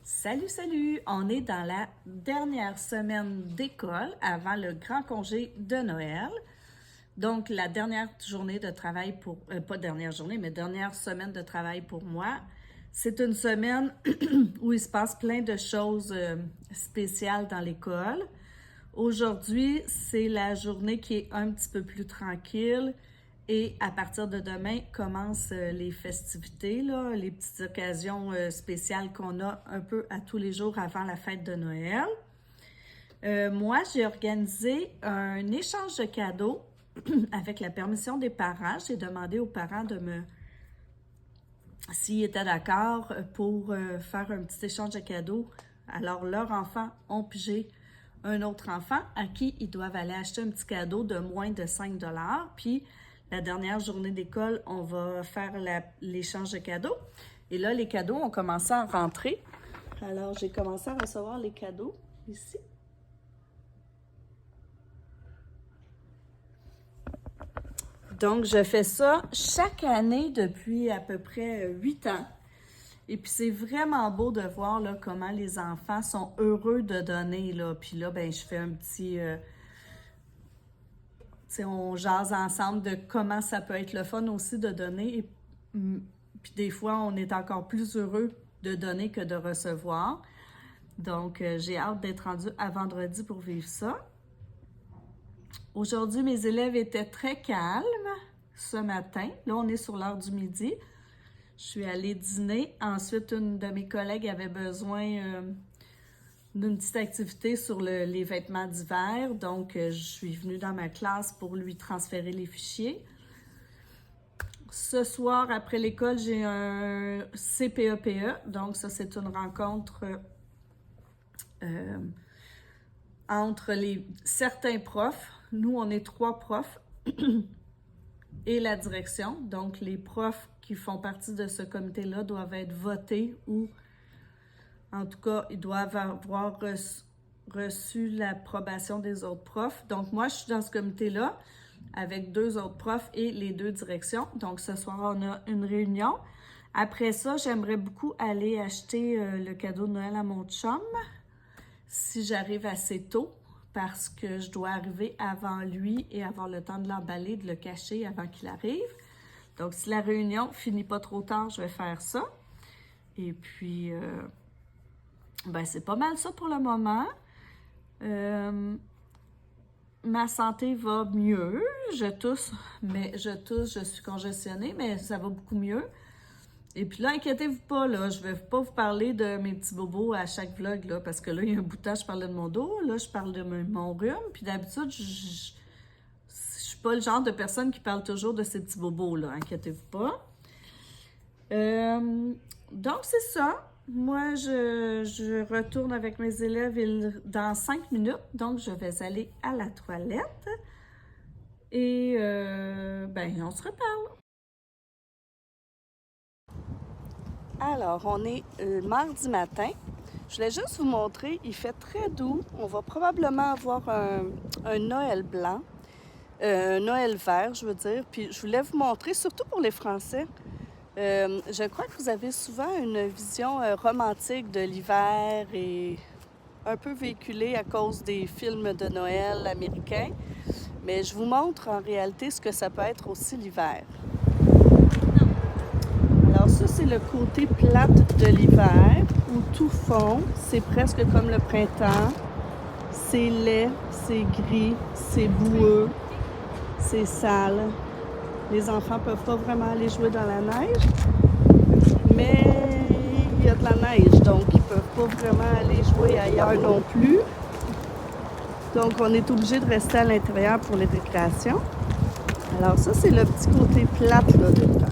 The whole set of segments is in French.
Salut, salut! On est dans la dernière semaine d'école avant le grand congé de Noël. Donc, la dernière journée de travail pour... pas dernière journée, mais dernière semaine de travail pour moi. C'est une semaine où il se passe plein de choses spéciales dans l'école. Aujourd'hui, c'est la journée qui est un petit peu plus tranquille. Et à partir de demain, commencent les festivités, là, les petites occasions spéciales qu'on a un peu à tous les jours avant la fête de Noël. Moi, j'ai organisé un échange de cadeaux avec la permission des parents. J'ai demandé aux parents s'ils étaient d'accord pour faire un petit échange de cadeaux. Alors, leurs enfants ont pigé un autre enfant à qui ils doivent aller acheter un petit cadeau de moins de 5 $. Puis, la dernière journée d'école, on va faire l'échange de cadeaux. Et là, les cadeaux ont commencé à rentrer. Alors, j'ai commencé à recevoir les cadeaux ici. Donc, je fais ça chaque année depuis à peu près 8 ans. Et puis, c'est vraiment beau de voir là, comment les enfants sont heureux de donner. Là. Puis là, ben, je fais un petit... on jase ensemble de comment ça peut être le fun aussi de donner. Et, puis des fois, on est encore plus heureux de donner que de recevoir. Donc, j'ai hâte d'être rendue à vendredi pour vivre ça. Aujourd'hui, mes élèves étaient très calmes ce matin. Là, on est sur l'heure du midi. Je suis allée dîner. Ensuite, une de mes collègues avait besoin d'une petite activité sur les vêtements d'hiver. Donc, je suis venue dans ma classe pour lui transférer les fichiers. Ce soir, après l'école, j'ai un CPEPE. Donc, ça, c'est une rencontre entre certains profs. Nous, on est 3 profs et la direction. Donc, les profs qui font partie de ce comité-là doivent être votés ou en tout cas, ils doivent avoir reçu l'approbation des autres profs. Donc, moi, je suis dans ce comité-là avec 2 autres profs et les 2 directions. Donc, ce soir, on a une réunion. Après ça, j'aimerais beaucoup aller acheter le cadeau de Noël à mon chum si j'arrive assez tôt parce que je dois arriver avant lui et avoir le temps de l'emballer, de le cacher avant qu'il arrive. Donc, si la réunion finit pas trop tard, je vais faire ça. Et puis... ben, c'est pas mal ça pour le moment. Ma santé va mieux. Je tousse, je suis congestionnée, mais ça va beaucoup mieux. Et puis là, inquiétez-vous pas, là, je vais pas vous parler de mes petits bobos à chaque vlog, là, parce que là, il y a un bout de temps, je parlais de mon dos, là, je parle de mon rhume, puis d'habitude, je suis pas le genre de personne qui parle toujours de ces petits bobos, là, inquiétez-vous pas. Donc, c'est ça. Moi, je retourne avec mes élèves dans 5 minutes, donc je vais aller à la toilette et ben, on se reparle. Alors, on est mardi matin. Je voulais juste vous montrer, il fait très doux. On va probablement avoir un Noël blanc, un Noël vert, je veux dire. Puis, je voulais vous montrer, surtout pour les Français, je crois que vous avez souvent une vision romantique de l'hiver et un peu véhiculée à cause des films de Noël américains. Mais je vous montre en réalité ce que ça peut être aussi l'hiver. Alors ça, c'est le côté plate de l'hiver où tout fond. C'est presque comme le printemps. C'est laid, c'est gris, c'est boueux, c'est sale. Les enfants ne peuvent pas vraiment aller jouer dans la neige, mais il y a de la neige, donc ils ne peuvent pas vraiment aller jouer ailleurs non plus. Donc, on est obligé de rester à l'intérieur pour les récréations. Alors ça, c'est le petit côté plate là, de l'hiver.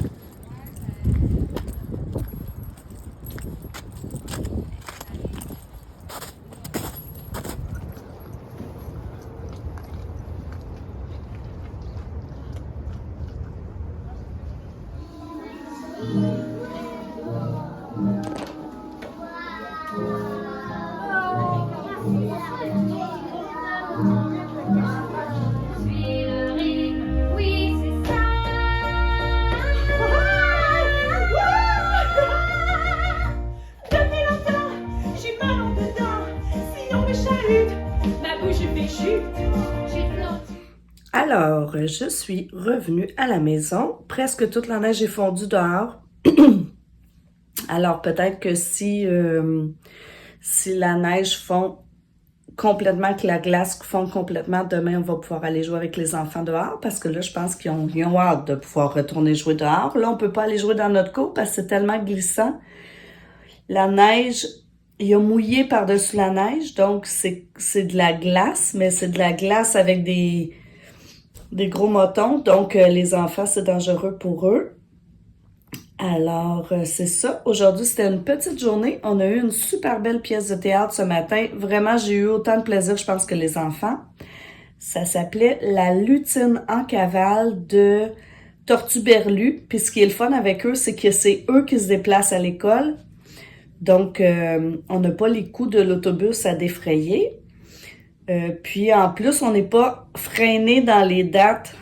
Alors, je suis revenue à la maison. Presque toute la neige est fondue dehors. Alors, peut-être que si la neige fond complètement, que la glace fond complètement, demain, on va pouvoir aller jouer avec les enfants dehors parce que là, je pense qu'ils ont hâte de pouvoir retourner jouer dehors. Là, on peut pas aller jouer dans notre cour parce que c'est tellement glissant. La neige, il y a mouillé par-dessus la neige, donc c'est de la glace, mais c'est de la glace avec des gros motons, donc les enfants, c'est dangereux pour eux. Alors, c'est ça. Aujourd'hui, c'était une petite journée. On a eu une super belle pièce de théâtre ce matin. Vraiment, j'ai eu autant de plaisir, je pense, que les enfants. Ça s'appelait La lutine en cavale de Tortue-Berlu. Puis ce qui est le fun avec eux, c'est que c'est eux qui se déplacent à l'école. Donc, on n'a pas les coûts de l'autobus à défrayer. Puis en plus, on n'est pas freiné dans les dates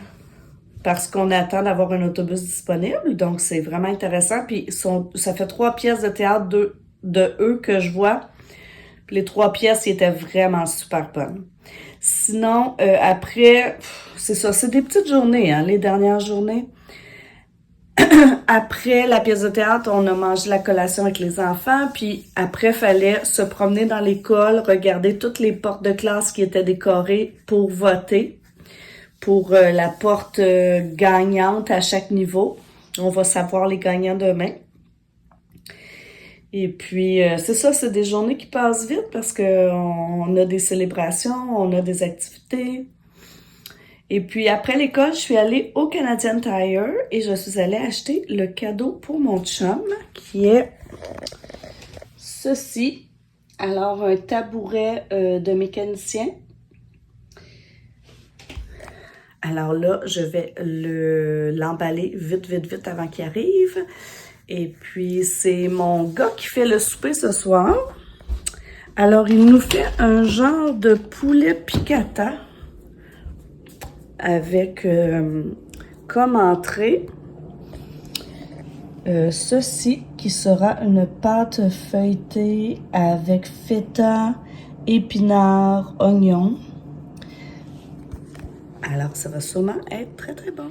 parce qu'on attend d'avoir un autobus disponible. Donc, c'est vraiment intéressant. Puis, ça fait 3 pièces de théâtre de eux que je vois. Puis les 3 pièces, ils étaient vraiment super bonnes. Sinon, après, c'est ça, c'est des petites journées, hein, les dernières journées. Après la pièce de théâtre, on a mangé la collation avec les enfants. Puis après, fallait se promener dans l'école, regarder toutes les portes de classe qui étaient décorées pour voter. Pour la porte gagnante à chaque niveau. On va savoir les gagnants demain. Et puis, c'est ça, c'est des journées qui passent vite parce qu'on a des célébrations, on a des activités. Et puis, après l'école, je suis allée au Canadian Tire et je suis allée acheter le cadeau pour mon chum, qui est ceci. Alors, un tabouret de mécanicien. Alors là, je vais l'emballer vite avant qu'il arrive. Et puis, c'est mon gars qui fait le souper ce soir. Alors, il nous fait un genre de poulet piccata avec comme entrée ceci qui sera une pâte feuilletée avec feta, épinards, oignons. Alors, ça va sûrement être très, très bon.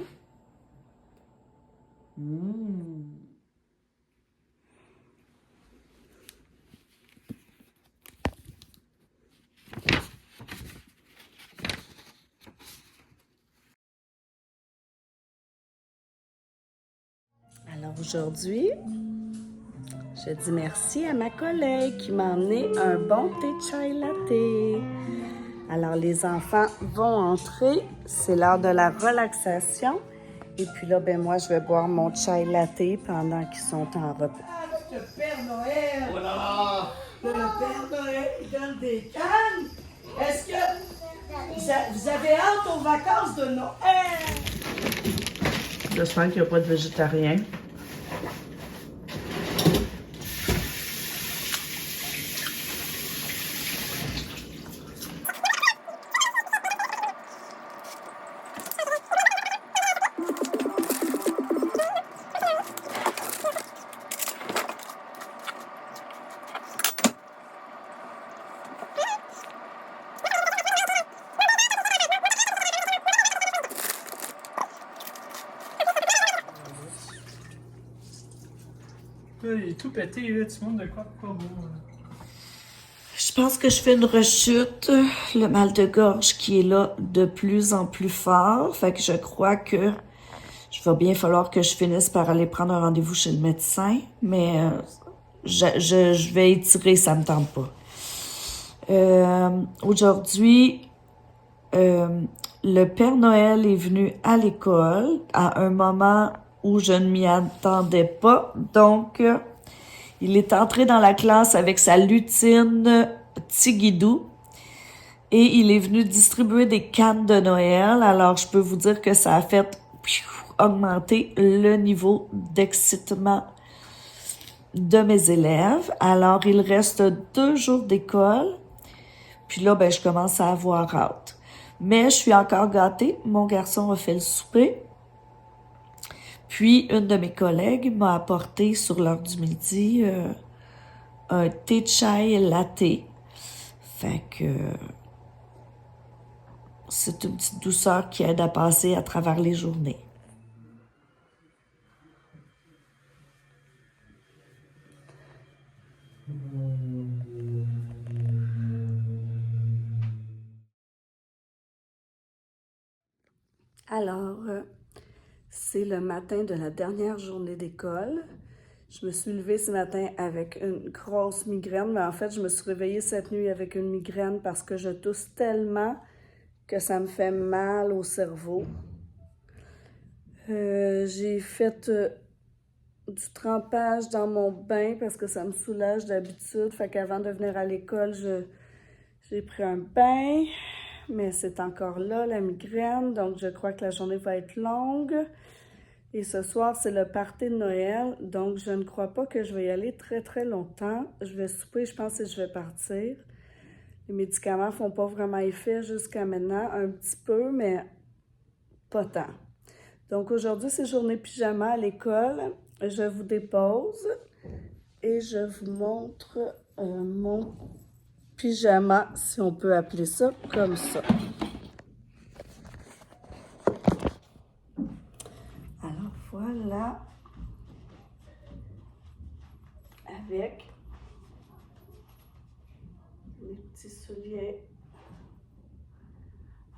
Alors, aujourd'hui, je dis merci à ma collègue qui m'a emmené un bon thé chai latte. Alors, les enfants vont entrer. C'est l'heure de la relaxation. Et puis là, ben moi, je vais boire mon chai latte pendant qu'ils sont en repas. Le Père Noël! Voilà! Le Père Noël, il donne des cannes! Est-ce que vous avez hâte aux vacances de Noël? J'espère qu'il n'y a pas de végétarien. Là, il est tout pété, là, tu montres de quoi pas beau. Je pense que je fais une rechute, le mal de gorge qui est là de plus en plus fort. Fait que je crois que je va bien falloir que je finisse par aller prendre un rendez-vous chez le médecin. Mais je vais étirer, ça me tente pas. Aujourd'hui, le Père Noël est venu à l'école à un moment où je ne m'y attendais pas. Donc, il est entré dans la classe avec sa lutine Tigidou et il est venu distribuer des cannes de Noël. Alors, je peux vous dire que ça a fait augmenter le niveau d'excitement de mes élèves. Alors, il reste 2 jours d'école. Puis là, ben, je commence à avoir hâte. Mais je suis encore gâtée. Mon garçon a fait le souper. Puis, une de mes collègues m'a apporté sur l'heure du midi un thé chai latte. Fait que c'est une petite douceur qui aide à passer à travers les journées. Alors, c'est le matin de la dernière journée d'école. Je me suis levée ce matin avec une grosse migraine, mais en fait, je me suis réveillée cette nuit avec une migraine parce que je tousse tellement que ça me fait mal au cerveau. J'ai fait du trempage dans mon bain parce que ça me soulage d'habitude. Fait qu'avant de venir à l'école, j'ai pris un bain, mais c'est encore là, la migraine, donc je crois que la journée va être longue. Et ce soir, c'est le party de Noël, donc je ne crois pas que je vais y aller très, très longtemps. Je vais souper, je pense, et je vais partir. Les médicaments ne font pas vraiment effet jusqu'à maintenant, un petit peu, mais pas tant. Donc aujourd'hui, c'est journée pyjama à l'école. Je vous dépose et je vous montre mon pyjama, si on peut appeler ça comme ça. Alors voilà, avec les petits souliers.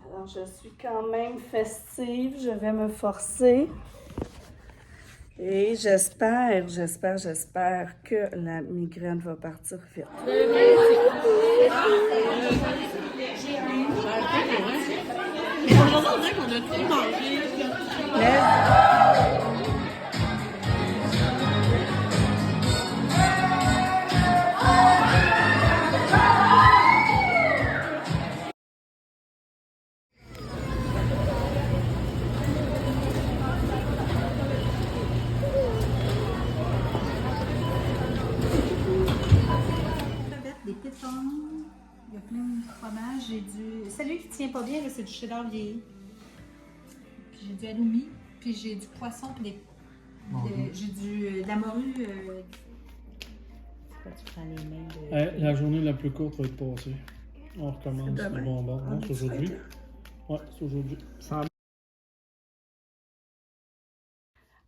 Alors je suis quand même festive, je vais me forcer. Et j'espère que la migraine va partir vite. Des pétons, il y a plein de fromage, j'ai du... Celui qui tient pas bien, là, c'est du cheddar vieilli. Puis j'ai du halloumi, puis j'ai du poisson, puis j'ai de la morue. Tu prends les mains de... La journée la plus courte va être passée. On recommence le bon bord. Non, c'est aujourd'hui. Ouais, c'est aujourd'hui.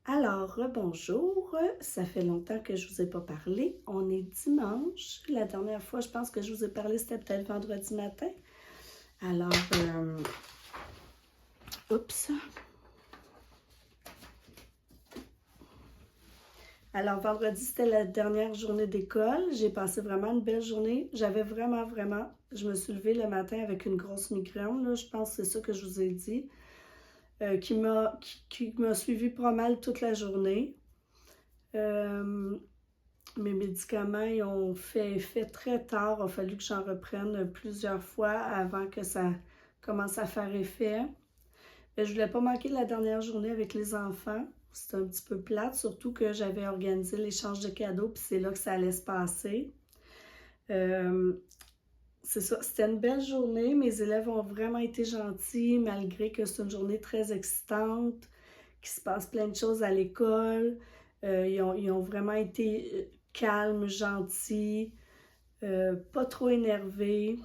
Alors, bonjour, ça fait longtemps que je ne vous ai pas parlé. On est dimanche. La dernière fois, je pense que je vous ai parlé, c'était peut-être vendredi matin. Alors, oups. Alors, vendredi, c'était la dernière journée d'école. J'ai passé vraiment une belle journée. J'avais vraiment, je me suis levée le matin avec une grosse migraine, là. Je pense que c'est ça que je vous ai dit. Qui m'a suivi pas mal toute la journée. Mes médicaments ils ont fait effet très tard. Il a fallu que j'en reprenne plusieurs fois avant que ça commence à faire effet. Mais je voulais pas manquer la dernière journée avec les enfants. C'était un petit peu plate, surtout que j'avais organisé l'échange de cadeaux, puis c'est là que ça allait se passer. C'est ça, c'était une belle journée. Mes élèves ont vraiment été gentils, malgré que c'est une journée très excitante, qu'il se passe plein de choses à l'école. Ils ont vraiment été calmes, gentils, pas trop énervés.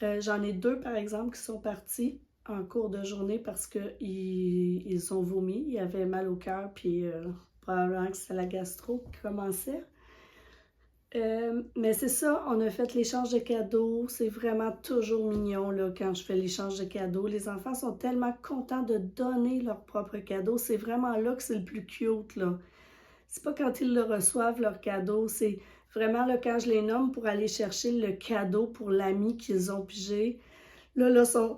J'en ai 2, par exemple, qui sont partis en cours de journée parce qu'ils ont vomi. Ils avaient mal au cœur, puis probablement que c'est la gastro qui commençait. Mais c'est ça, on a fait l'échange de cadeaux. C'est vraiment toujours mignon là, quand je fais l'échange de cadeaux. Les enfants sont tellement contents de donner leurs propres cadeaux. C'est vraiment là que c'est le plus cute, là. C'est pas quand ils le reçoivent, leur cadeau. C'est vraiment là, quand je les nomme pour aller chercher le cadeau pour l'ami qu'ils ont pigé. Là, sont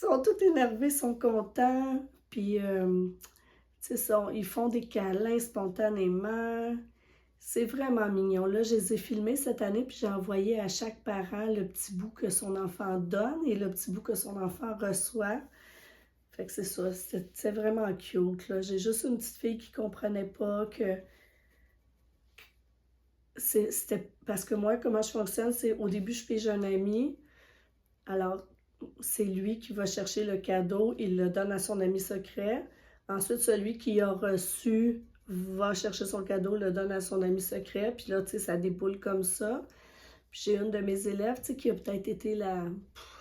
tous énervés, sont contents. Puis, tu sais, ils font des câlins spontanément. C'est vraiment mignon. Là, je les ai filmés cette année, puis j'ai envoyé à chaque parent le petit bout que son enfant donne et le petit bout que son enfant reçoit. Fait que c'est ça, c'est vraiment cute, là. J'ai juste une petite fille qui comprenait pas que... C'était... Parce que moi, comment je fonctionne, c'est au début, je pige un ami. Alors, c'est lui qui va chercher le cadeau, il le donne à son ami secret. Ensuite, celui qui a reçu va chercher son cadeau, le donne à son ami secret. Puis là, tu sais, ça déboule comme ça. Puis j'ai une de mes élèves, tu sais, qui a peut-être été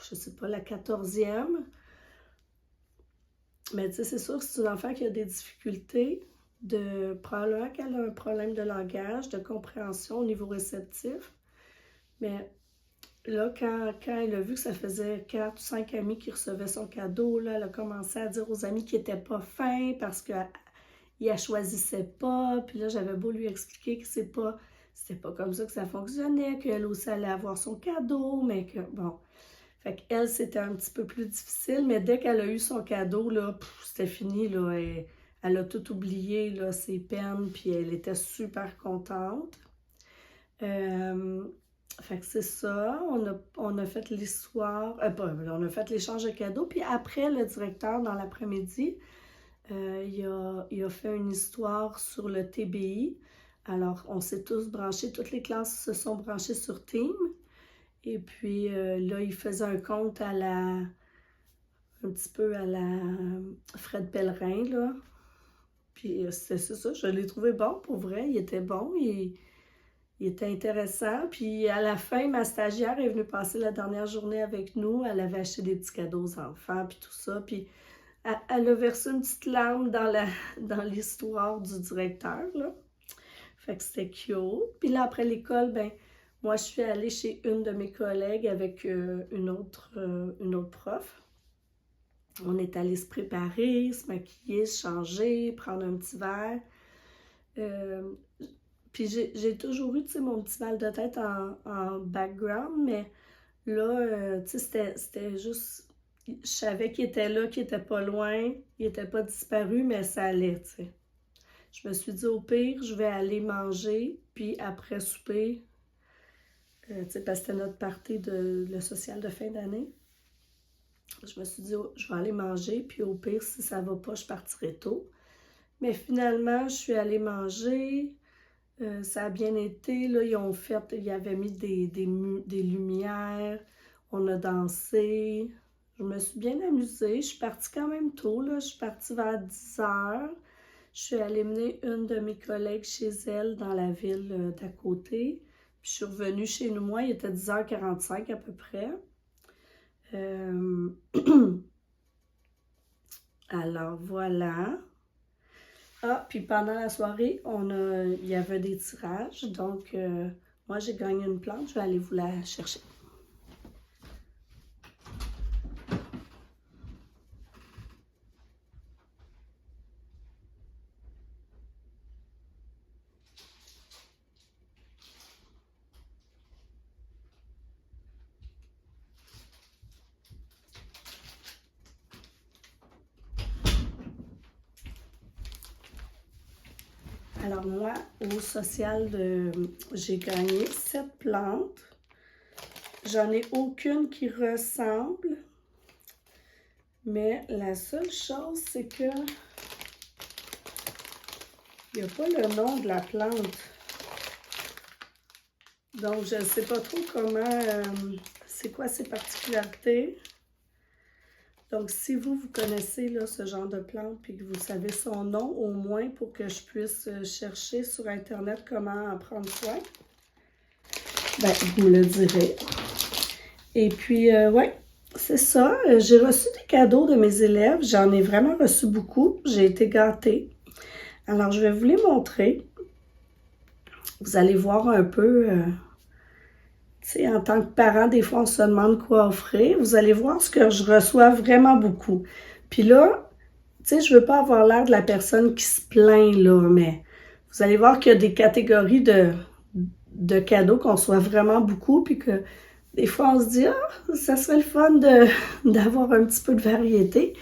je sais pas, la 14e. Mais tu sais, c'est sûr que c'est une enfant qui a des difficultés, probablement qu'elle a un problème de langage, de compréhension au niveau réceptif. Mais là, quand elle a vu que ça faisait 4 ou 5 amis qui recevaient son cadeau, là, elle a commencé à dire aux amis qu'ils n'étaient pas fins parce qu'ils ne choisissaient pas. Puis là, j'avais beau lui expliquer que c'était pas comme ça que ça fonctionnait, qu'elle aussi allait avoir son cadeau, mais que, bon... Fait qu'elle, c'était un petit peu plus difficile, mais dès qu'elle a eu son cadeau, là, c'était fini, là. Elle a tout oublié, là, ses peines, puis elle était super contente. Fait que c'est ça, on a fait l'histoire, on a fait l'échange de cadeaux, puis après, le directeur, dans l'après-midi, il a fait une histoire sur le TBI. Alors, on s'est tous branchés, toutes les classes se sont branchées sur Teams. Et puis là, il faisait un conte un petit peu à la Fred Pellerin, là. Puis c'est ça, je l'ai trouvé bon, pour vrai, il était bon, il était intéressant. Puis à la fin, ma stagiaire est venue passer la dernière journée avec nous, elle avait acheté des petits cadeaux aux enfants, puis tout ça, puis elle a versé une petite larme dans l'histoire du directeur, là. Fait que c'était cute. Puis là, après l'école, moi, je suis allée chez une de mes collègues avec une autre prof. On est allé se préparer, se maquiller, se changer, prendre un petit verre. Puis j'ai toujours eu, tu sais, mon petit mal de tête en background, mais là, tu sais, c'était juste... Je savais qu'il était là, qu'il était pas loin, il était pas disparu, mais ça allait, tu sais. Je me suis dit, au pire, je vais aller manger, puis après souper... parce que c'était notre party de le social de fin d'année. Je me suis dit, je vais aller manger, puis au pire, si ça va pas, je partirai tôt. Mais finalement, je suis allée manger. Ça a bien été. Là, ils avaient mis des lumières. On a dansé. Je me suis bien amusée. Je suis partie quand même tôt, là. Je suis partie vers 10h. Je suis allée mener une de mes collègues chez elle dans la ville d'à côté. Puis je suis revenue chez nous, moi, il était 10h45 à peu près. Alors, voilà. Ah, puis pendant la soirée, il y avait des tirages. Donc, moi, j'ai gagné une plante. Je vais aller vous la chercher. Alors moi, au social, j'ai gagné 7 plantes. J'en ai aucune qui ressemble. Mais la seule chose, c'est que il n'y a pas le nom de la plante. Donc, je ne sais pas trop comment, c'est quoi ses particularités. Donc, si vous connaissez là, ce genre de plante puis que vous savez son nom, au moins pour que je puisse chercher sur Internet comment en prendre soin, vous me le direz. Et puis, ouais, c'est ça. J'ai reçu des cadeaux de mes élèves. J'en ai vraiment reçu beaucoup. J'ai été gâtée. Alors, je vais vous les montrer. Vous allez voir un peu... Tu sais, en tant que parent, des fois, on se demande quoi offrir. Vous allez voir ce que je reçois vraiment beaucoup. Puis là, tu sais, je veux pas avoir l'air de la personne qui se plaint, là, mais vous allez voir qu'il y a des catégories de cadeaux qu'on reçoit vraiment beaucoup, puis que des fois, on se dit « Ah, ça serait le fun d'avoir un petit peu de variété. »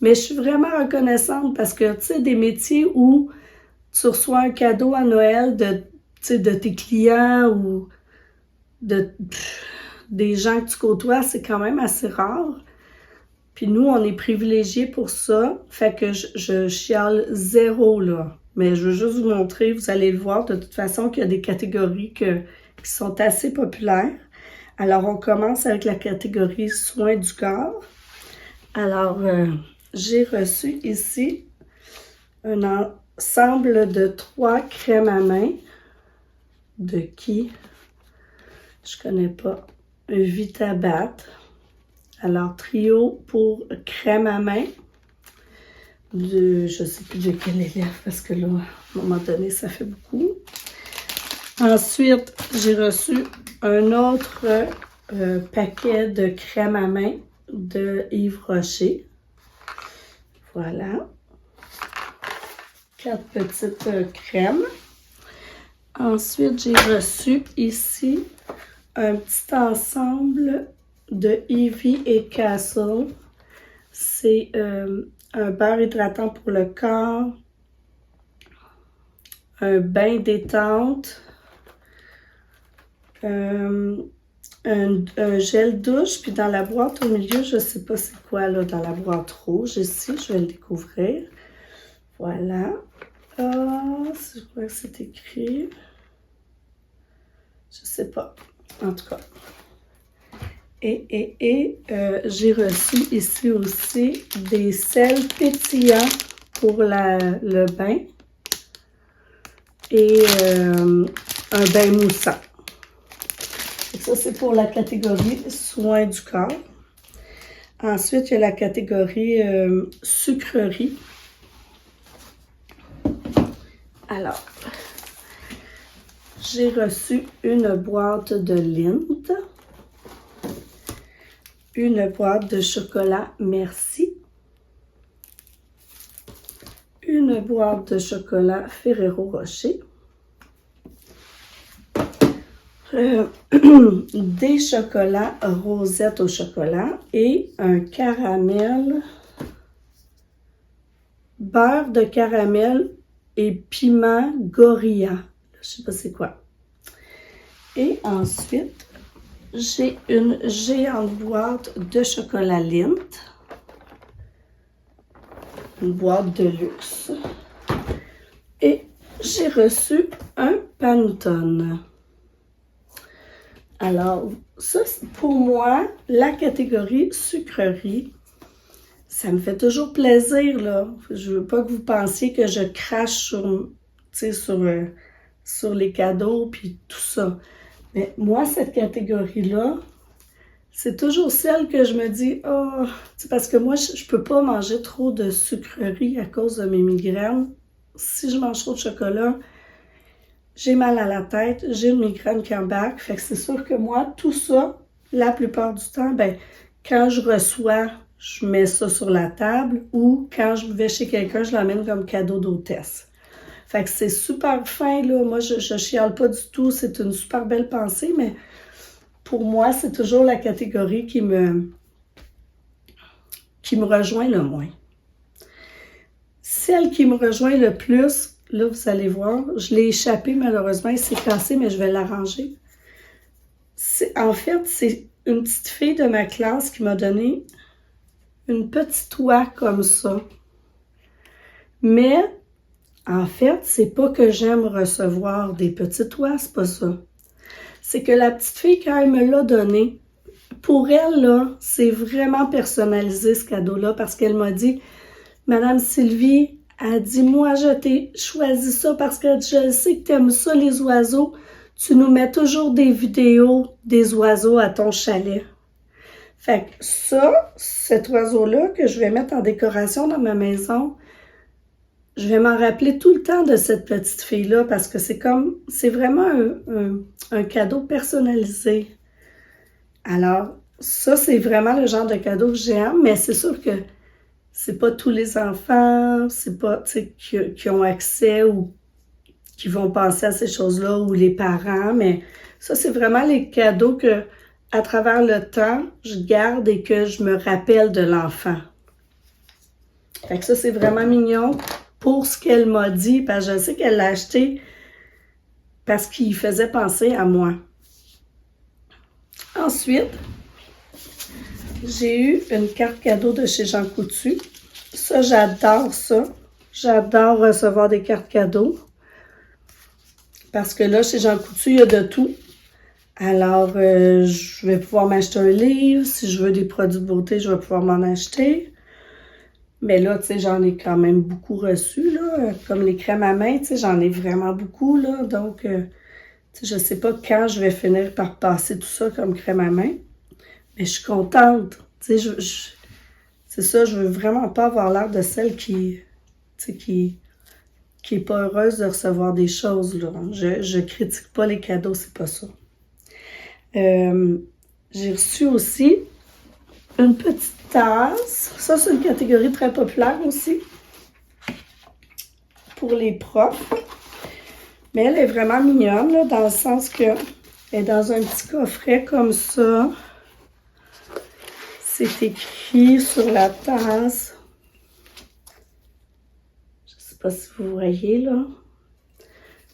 Mais je suis vraiment reconnaissante parce que, tu sais, des métiers où tu reçois un cadeau à Noël de tes clients ou des gens que tu côtoies, c'est quand même assez rare. Puis nous, on est privilégiés pour ça. Fait que je chiale zéro, là. Mais je veux juste vous montrer, vous allez le voir, de toute façon, qu'il y a des catégories qui sont assez populaires. Alors, on commence avec la catégorie soins du corps. Alors, j'ai reçu ici un ensemble de 3 crèmes à main. De qui? Je connais pas. Vitabat. Alors, trio pour crème à main. Je sais plus de quel élève, parce que là, à un moment donné, ça fait beaucoup. Ensuite, j'ai reçu un autre paquet de crème à main de Yves Rocher. Voilà. 4 petites crèmes. Ensuite, j'ai reçu ici un petit ensemble de Eevee et Castle. C'est un beurre hydratant pour le corps, un bain détente, un gel douche, puis dans la boîte au milieu, je sais pas c'est quoi là, dans la boîte rouge ici, je vais le découvrir. Voilà. Ah, c'est quoi que c'est écrit? Je sais pas. En tout cas. Et j'ai reçu ici aussi des sels pétillants pour le bain et un bain moussant. Et ça, c'est pour la catégorie soins du corps. Ensuite, il y a la catégorie sucrerie. Alors, j'ai reçu une boîte de Lindt, une boîte de chocolat Merci, une boîte de chocolat Ferrero Rocher, des chocolats Rosette au chocolat et un caramel, beurre de caramel et piment Gorilla. Je sais pas c'est quoi. Et ensuite, j'ai une géante boîte de chocolat Lindt. Une boîte de luxe. Et j'ai reçu un Pantone. Alors, ça, pour moi, la catégorie sucrerie, ça me fait toujours plaisir, là. Je veux pas que vous pensiez que je crache sur les cadeaux puis tout ça. Mais moi, cette catégorie-là, c'est toujours celle que je me dis, oh, parce que moi, je peux pas manger trop de sucreries à cause de mes migraines. Si je mange trop de chocolat, j'ai mal à la tête, j'ai une migraine qui embarque. Fait que c'est sûr que moi, tout ça, la plupart du temps, ben, quand je reçois, je mets ça sur la table ou quand je vais chez quelqu'un, je l'amène comme cadeau d'hôtesse. Fait que c'est super fin, là. Moi, je chiale pas du tout. C'est une super belle pensée, mais pour moi, c'est toujours la catégorie qui me rejoint le moins. Celle qui me rejoint le plus, là, vous allez voir, je l'ai échappé malheureusement, il s'est cassé, mais je vais l'arranger. En fait, c'est une petite fille de ma classe qui m'a donné une petite oie comme ça. Mais, en fait, c'est pas que j'aime recevoir des petites oies, c'est pas ça. C'est que la petite fille, quand elle me l'a donné, pour elle, là, c'est vraiment personnalisé ce cadeau-là parce qu'elle m'a dit, Madame Sylvie, elle dit, moi, je t'ai choisi ça parce que je sais que tu aimes ça, les oiseaux. Tu nous mets toujours des vidéos des oiseaux à ton chalet. Fait que ça, cet oiseau-là que je vais mettre en décoration dans ma maison, je vais m'en rappeler tout le temps de cette petite fille-là parce que c'est vraiment un cadeau personnalisé. Alors, ça, c'est vraiment le genre de cadeau que j'aime, mais c'est sûr que c'est pas tous les enfants, c'est pas, tu sais, qui ont accès ou qui vont penser à ces choses-là ou les parents, mais ça, c'est vraiment les cadeaux que, à travers le temps, je garde et que je me rappelle de l'enfant. Fait que ça, c'est vraiment mignon pour ce qu'elle m'a dit, parce que je sais qu'elle l'a acheté parce qu'il faisait penser à moi. Ensuite, j'ai eu une carte cadeau de chez Jean Coutu. Ça, j'adore ça. J'adore recevoir des cartes cadeaux. Parce que là, chez Jean Coutu, il y a de tout. Alors, je vais pouvoir m'acheter un livre. Si je veux des produits de beauté, je vais pouvoir m'en acheter. Mais là, tu sais, j'en ai quand même beaucoup reçu, là. Comme les crèmes à main, tu sais, j'en ai vraiment beaucoup, là. Donc, tu Je sais pas quand je vais finir par passer tout ça comme crème à main, mais je suis contente. Tu sais, c'est ça, je veux vraiment pas avoir l'air de celle qui est pas heureuse de recevoir des choses, là. Je critique pas les cadeaux, c'est pas ça. J'ai reçu aussi une petite tasse. Ça, c'est une catégorie très populaire aussi pour les profs. Mais elle est vraiment mignonne, là, dans le sens que elle est dans un petit coffret comme ça. C'est écrit sur la tasse. Je ne sais pas si vous voyez, là.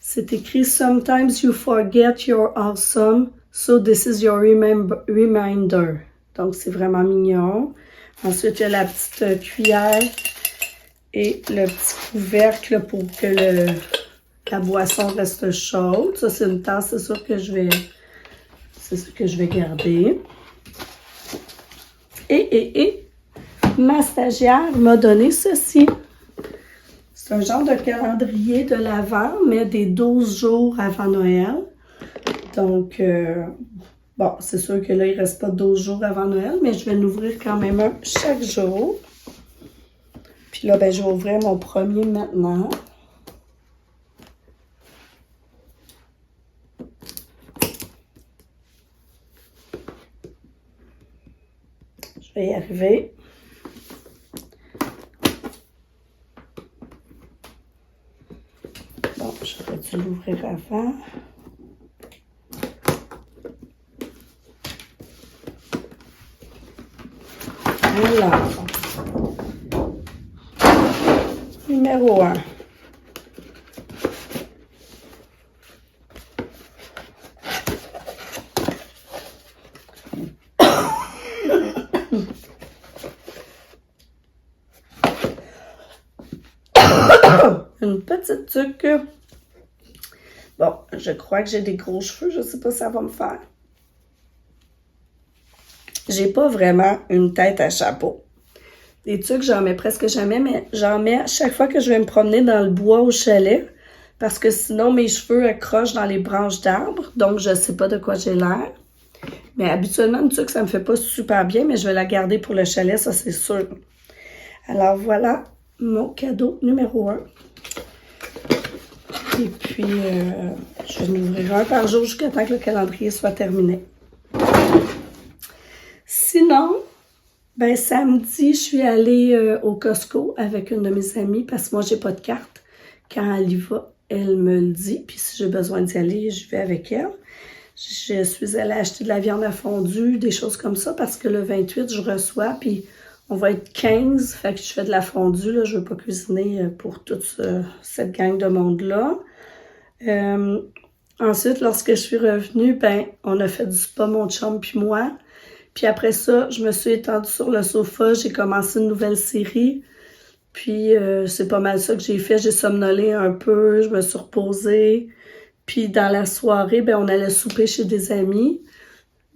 C'est écrit « Sometimes you forget you're awesome, so this is your reminder ». Donc, c'est vraiment mignon. Ensuite, il y a la petite cuillère et le petit couvercle pour que la boisson reste chaude. Ça, c'est une tasse, c'est sûr que je vais garder. Et ma stagiaire m'a donné ceci. C'est un genre de calendrier de l'Avent, mais des 12 jours avant Noël. Donc, bon, c'est sûr que là, il ne reste pas 12 jours avant Noël, mais je vais l'ouvrir quand même un chaque jour. Puis là, ben, je vais ouvrir mon premier maintenant. Je vais y arriver. Bon, j'aurais dû l'ouvrir avant. Alors, numéro 1. Une petite tuque. Bon, je crois que j'ai des gros cheveux. Je ne sais pas si ça va me faire. J'ai pas vraiment une tête à chapeau. Des tuques, j'en mets presque jamais, mais j'en mets à chaque fois que je vais me promener dans le bois au chalet. Parce que sinon, mes cheveux accrochent dans les branches d'arbres. Donc, je ne sais pas de quoi j'ai l'air. Mais habituellement, une tuque, ça me fait pas super bien, mais je vais la garder pour le chalet, ça c'est sûr. Alors, voilà mon cadeau numéro 1. Et puis, je vais en ouvrir un par jour jusqu'à temps que le calendrier soit terminé. Sinon, ben samedi, je suis allée au Costco avec une de mes amies parce que moi, j'ai pas de carte. Quand elle y va, elle me le dit. Puis si j'ai besoin d'y aller, je vais avec elle. Je suis allée acheter de la viande à fondue, des choses comme ça, parce que le 28, je reçois, puis on va être 15, fait que je fais de la fondue, là, je veux pas cuisiner pour toute cette gang de monde-là. Ensuite, lorsque je suis revenue, ben, on a fait du spa, mon chum puis moi. Puis après ça, je me suis étendue sur le sofa, j'ai commencé une nouvelle série. Puis c'est pas mal ça que j'ai fait, j'ai somnolé un peu, je me suis reposée. Puis dans la soirée, ben, on allait souper chez des amis.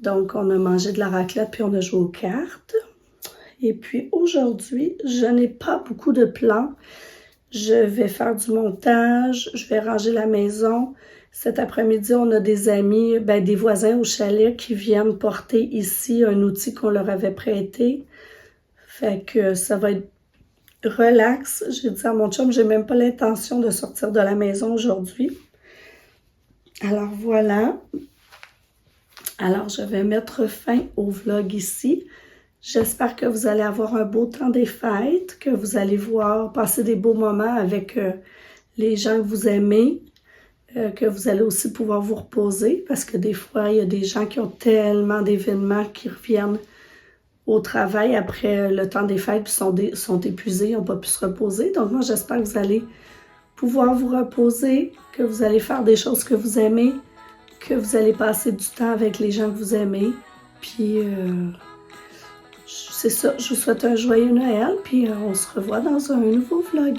Donc, on a mangé de la raclette, puis on a joué aux cartes. Et puis aujourd'hui, je n'ai pas beaucoup de plans. Je vais faire du montage, je vais ranger la maison. Cet après-midi, on a des amis, ben, des voisins au chalet qui viennent porter ici un outil qu'on leur avait prêté. Fait que ça va être relax. J'ai dit à mon chum, j'ai même pas l'intention de sortir de la maison aujourd'hui. Alors voilà. Alors je vais mettre fin au vlog ici. J'espère que vous allez avoir un beau temps des fêtes, que vous allez passer des beaux moments avec les gens que vous aimez, que vous allez aussi pouvoir vous reposer parce que des fois, il y a des gens qui ont tellement d'événements qui reviennent au travail après le temps des fêtes puis sont épuisés, ils n'ont pas pu se reposer. Donc moi, j'espère que vous allez pouvoir vous reposer, que vous allez faire des choses que vous aimez, que vous allez passer du temps avec les gens que vous aimez. Puis, c'est ça, je vous souhaite un joyeux Noël, puis on se revoit dans un nouveau vlog.